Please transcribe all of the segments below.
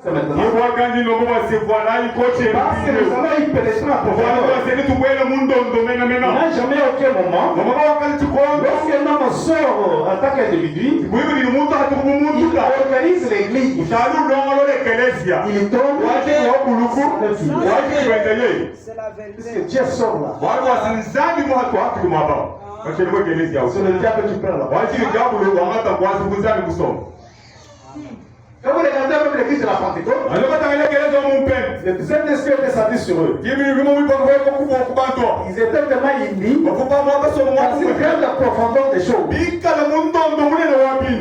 Parce que les gens ils pénètrent en profondeur. Il n'y a jamais aucun moment lorsque l'homme sort en tant qu'individu, il organise l'église, il tombe, c'est la vérité. Dieu sort là. C'est le diable qui perd là. Quand vous regardez même l'église de la Pentecôte, le Saint-Esprit était descendu sur eux. Ils étaient tellement unis parce qu'ils regardent la profondeur des choses.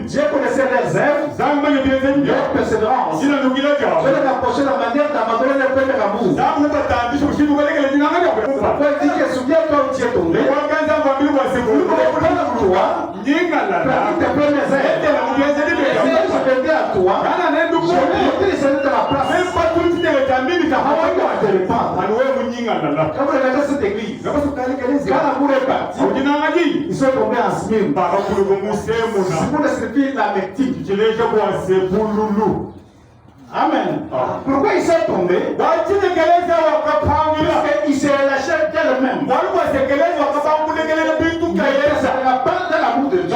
Dieu connaissait leurs œuvres, leur persévérance. Je les rapprocher la manière d'abandonner leur premier amour. Pourquoi il dit que souviens-toi où tu es tombé, pratique tes premières œuvres. Je vais à toi. Je vais descendre de la place. Même pas tout le temps, quand vous regardez cette église, quand l'amour est parti, ils sont tombés en smile. Si vous respectez la victime, Amen. Pourquoi ils sont tombés? Parce qu'ils se relâchaient d'elles-mêmes. Ça n'a pas de l'amour de Dieu.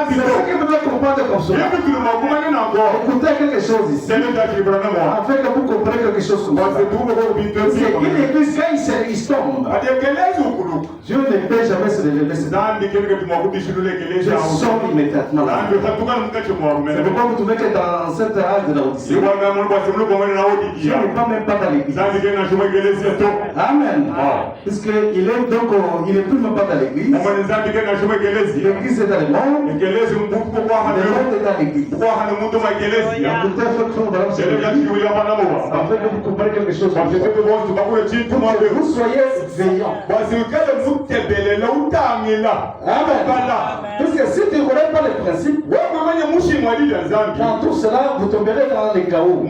C'est ce que vous devez comprendre comme cela. Écoutez quelque chose ici. Afin que vous compreniez quelque chose comme ça. C'est une église, quand ils tombent, Dieu ne peut jamais se laisser. Dieu sort immédiatement. C'est pourquoi vous trouvez que dans cette âge de la Odyssée, Dieu n'est pas même pas dans l'église. Amen. Puisqu'il est donc, il n'est plus même pas dans l'église. L'église est dans le monde. Le monde est dans l'église. Afin que vous compreniez quelque chose. Vous soyez veillants. Amen. Puisque si tu ne connais pas les principes, dans tout cela, vous tomberez dans les chaos.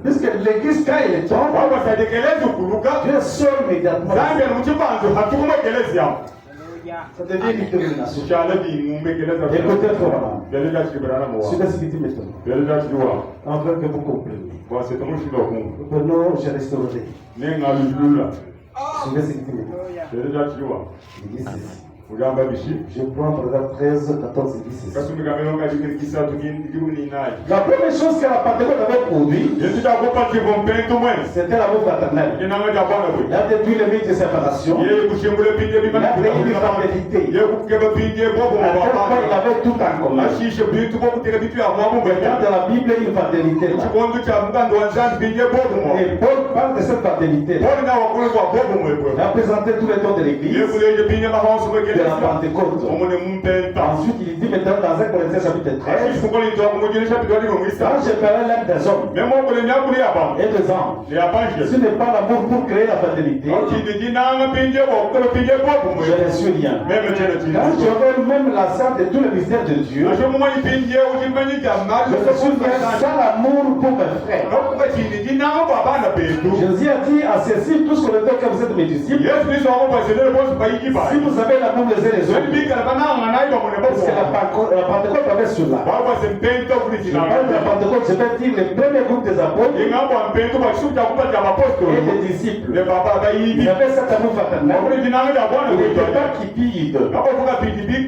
Puisque l'église, quand elle est tombe, Dieu sort immédiatement. Ça devient une détermination. Écoutez fort. C'est ce qui dit maintenant. Afin que vous compreniez. Prenons, je restaurerai. C'est ce qui dit maintenant. Il dit ceci. Je prends par exemple 13, 14 et 16. La première chose que la Pentecôte avait produit, c'était l'amour fraternel. Il a détruit le mythe de séparation. Il a créé une fraternité. Il avait tout en commun. Dans la Bible, il y a une fraternité. Et Paul parle de cette fraternité. Il a présenté tous les dons de l'Église. De la Pentecôte. Ensuite, il dit maintenant dans 1 Corinthiens chapitre 13, quand je ferai l'âme des hommes et des anges, ce n'est pas l'amour pour créer la fraternité, je ne suis rien. Quand j'aurai même la salle de tous les mystères de Dieu, je suis sans l'amour pour mes frères. Jésus a dit à ceci, tous connaissez que vous êtes mes disciples, si vous avez l'amour les uns les autres. Parce que la Pentecôte avait cela. La Pentecôte, je vais dire le premier groupe des apôtres et des disciples. Il y avait cet amour fraternel. Il n'était pas cupide.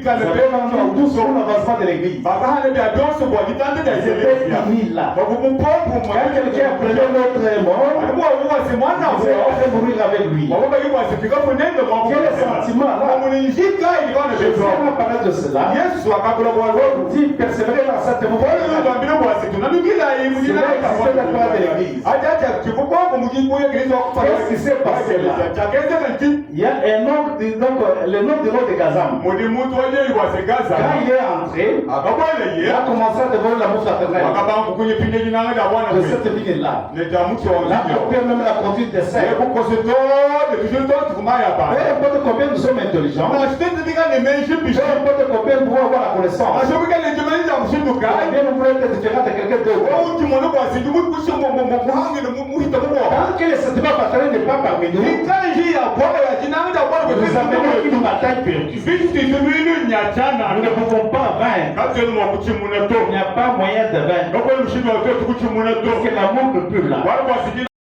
Ça fait maintenant tout sur l'avancement de l'église. Ils étaient unis là. Quand quelqu'un prenait l'autre mort, il allait mourir avec lui. Quel sentiment là? Je vais parler de cela. Dit persévérer dans cette mouvement. C'est qu'est-ce qui s'est passé là? Il y a un homme, le nom de l'autre de Gazam. Quand il est entré, il a commencé à dévoiler l'amour fraternel de cette ligne-là. La même la conduite des saints. Peu importe combien nous sommes intelligents, peu importe combien nous pouvons avoir la connaissance, bien nous pouvons être différents de quelqu'un d'autre. Tant que le sentiment fraternel n'est pas parmi nous, Nous amenons une bataille perdue. Nous ne pouvons pas vaincre. Il n'y a pas moyen de vaincre. Parce que l'amour ne peut là.